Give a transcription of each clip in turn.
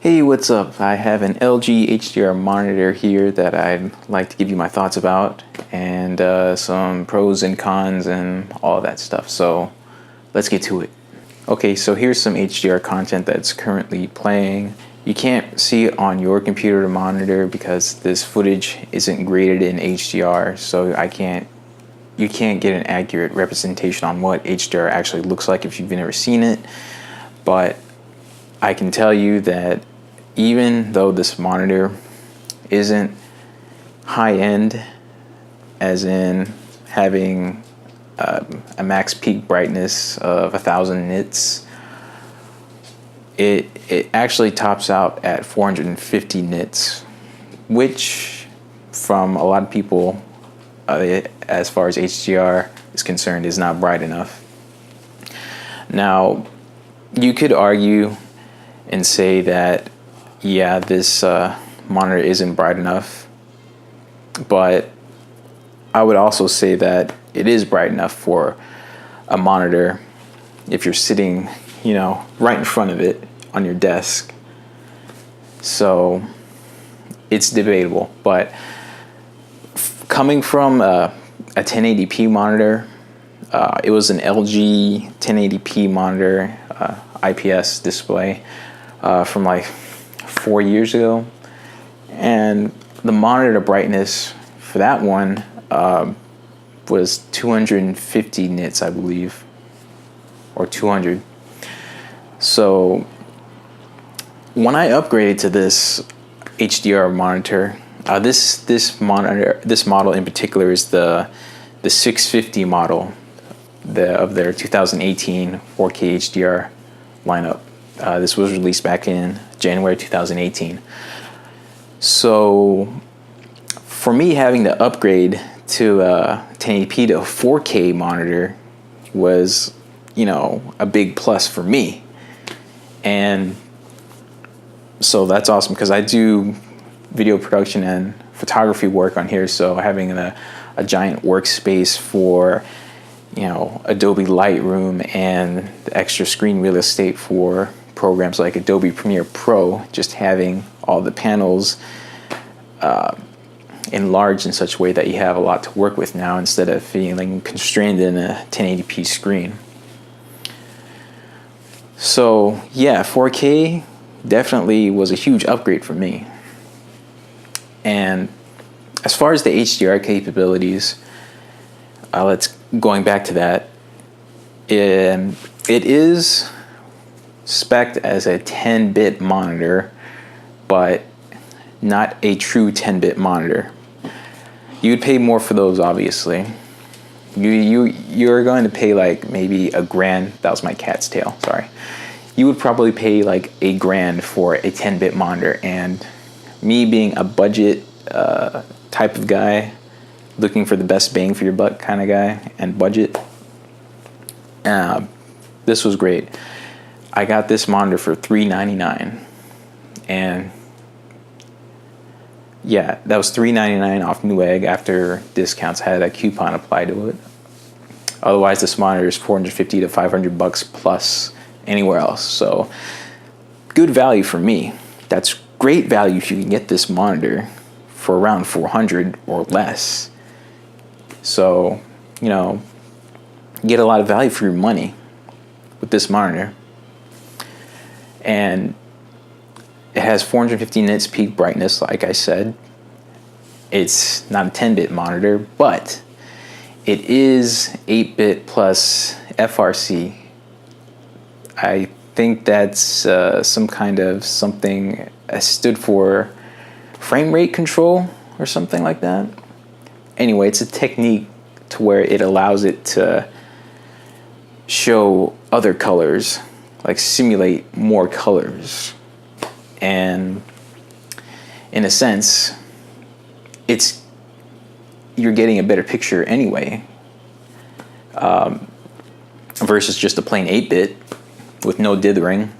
Hey, what's up? I have an LG HDR monitor here that I'd like to give you my thoughts about, and some pros and cons and all that stuff. So let's get to it. Okay, so here's some HDR content that's currently playing. You can't see it on your computer to monitor because this footage isn't graded in HDR, so you can't get an accurate representation on what HDR actually looks like if you've never seen it. But I can tell you that even though this monitor isn't high-end, as in having a max peak brightness of 1000 nits, it actually tops out at 450 nits, which from a lot of people, as far as HDR is concerned, is not bright enough. Now, you could argue and say that, yeah, this monitor isn't bright enough, but I would also say that it is bright enough for a monitor if you're sitting, right in front of it on your desk. So it's debatable, but coming from a 1080p monitor, it was an LG 1080p monitor, IPS display, from like 4 years ago, and the monitor brightness for that one was 250 nits, I believe, or 200. So when I upgraded to this HDR monitor, this model in particular is the 650 model of their 2018 4K HDR lineup. This was released back in January 2018. So for me, having to upgrade to 1080p to a 4K monitor was, a big plus for me. And so that's awesome because I do video production and photography work on here. So having a giant workspace for, Adobe Lightroom and the extra screen real estate for programs like Adobe Premiere Pro, just having all the panels enlarged in such a way that you have a lot to work with now instead of feeling constrained in a 1080p screen. So yeah, 4K definitely was a huge upgrade for me. And as far as the HDR capabilities, going back to that, it is spec'd as a 10-bit monitor, but not a true 10-bit monitor. You would pay more for those, obviously. You're going to pay like maybe $1,000. That was my cat's tail, sorry. You would probably pay like $1,000 for a 10-bit monitor, and me being a budget type of guy, looking for the best bang for your buck kind of guy and budget, this was great. I got this monitor for $399, and yeah, that was $399 off Newegg after discounts. I had a coupon applied to it. Otherwise, this monitor is $450 to $500 plus anywhere else. So good value for me. That's great value if you can get this monitor for around $400 or less. So, get a lot of value for your money with this monitor. And it has 450 nits peak brightness, like I said. It's not a 10-bit monitor, but it is 8-bit plus FRC. I think that's some kind of something stood for frame rate control or something like that. Anyway, it's a technique to where it allows it to show other colors, like simulate more colors. And in a sense, you're getting a better picture anyway, versus just a plain 8-bit with no dithering.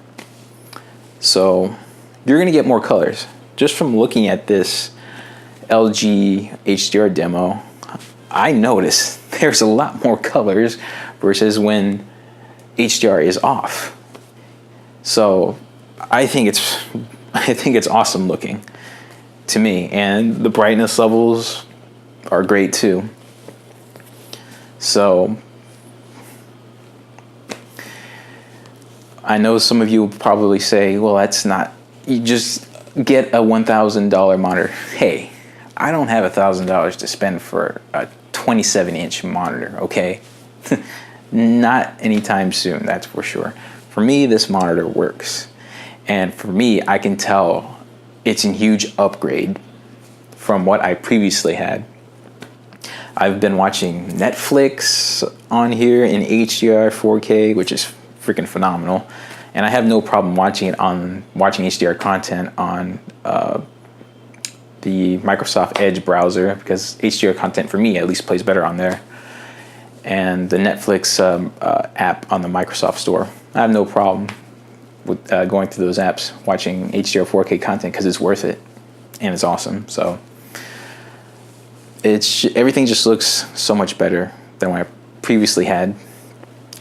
So you're gonna get more colors. Just from looking at this LG HDR demo, I noticed there's a lot more colors versus when HDR is off. So I think it's I think it's awesome looking to me, and the brightness levels are great too. So I know some of you will probably say, well, that's not, you just get a $1,000 monitor. Hey, I don't have $1,000 to spend for a 27-inch monitor, okay? Not anytime soon, that's for sure. For me, this monitor works. And for me, I can tell it's a huge upgrade from what I previously had. I've been watching Netflix on here in HDR 4K, which is freaking phenomenal. And I have no problem watching HDR content on the Microsoft Edge browser, because HDR content for me at least plays better on there. And the Netflix app on the Microsoft Store. I have no problem with going through those apps, watching HDR 4K content, because it's worth it and it's awesome. So everything just looks so much better than what I previously had.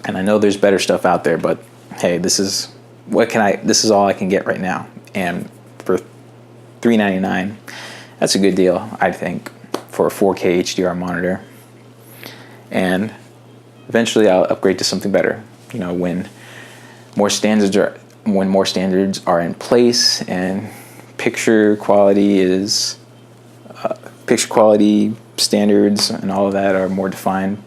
And I know there's better stuff out there, but hey, this is all I can get right now. And for $399, that's a good deal, I think, for a 4K HDR monitor. And eventually I'll upgrade to something better, you know, when more standards are in place and picture quality standards and all of that are more defined.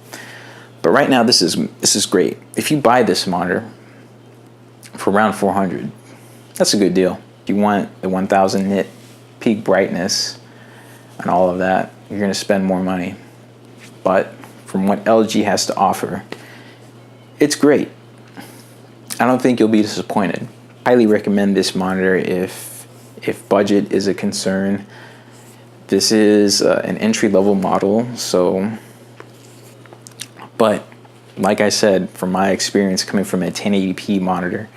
But right now this is great. If you buy this monitor for around $400, that's a good deal. If you want the 1000 nit peak brightness and all of that, you're going to spend more money. But from what LG has to offer, it's great. I don't think you'll be disappointed. Highly recommend this monitor if budget is a concern. This is an entry-level model, but like I said, from my experience coming from a 1080p monitor,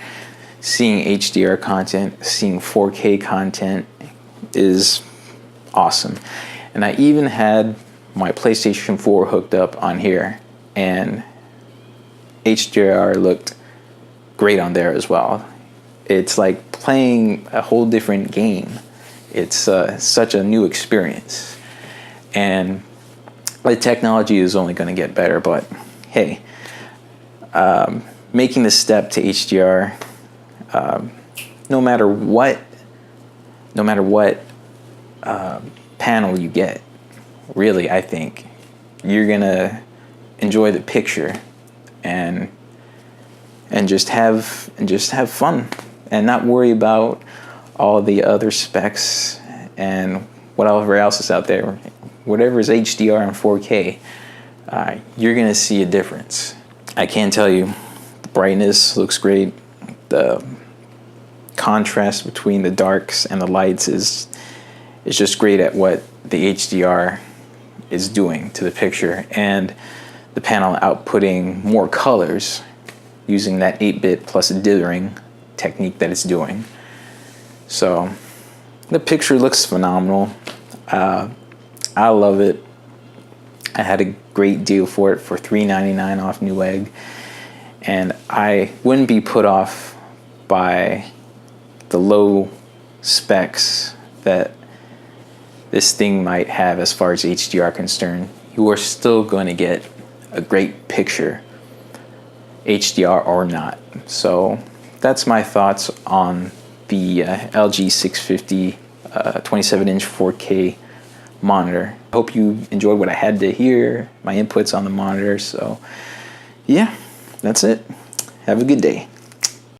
seeing HDR content, seeing 4K content is awesome. And I even had my PlayStation 4 hooked up on here, and HDR looked great on there as well. It's like playing a whole different game. It's such a new experience, and the technology is only going to get better. But hey, making the step to HDR, no matter what panel you get, really, I think you're gonna enjoy the picture and just have fun and not worry about all the other specs and whatever else is out there. Whatever is HDR and 4K, you're gonna see a difference. I can tell you, the brightness looks great. The contrast between the darks and the lights is just great at what the HDR is doing to the picture, and the panel outputting more colors using that 8-bit plus dithering technique that it's doing. So the picture looks phenomenal. I love it. I had a great deal for it for $399 off Newegg, and I wouldn't be put off by the low specs that this thing might have as far as HDR concerned. You are still going to get a great picture, HDR or not. So that's my thoughts on the LG 650 27-inch 4K monitor. I hope you enjoyed what I had to hear, my inputs on the monitor. So yeah, that's it. Have a good day.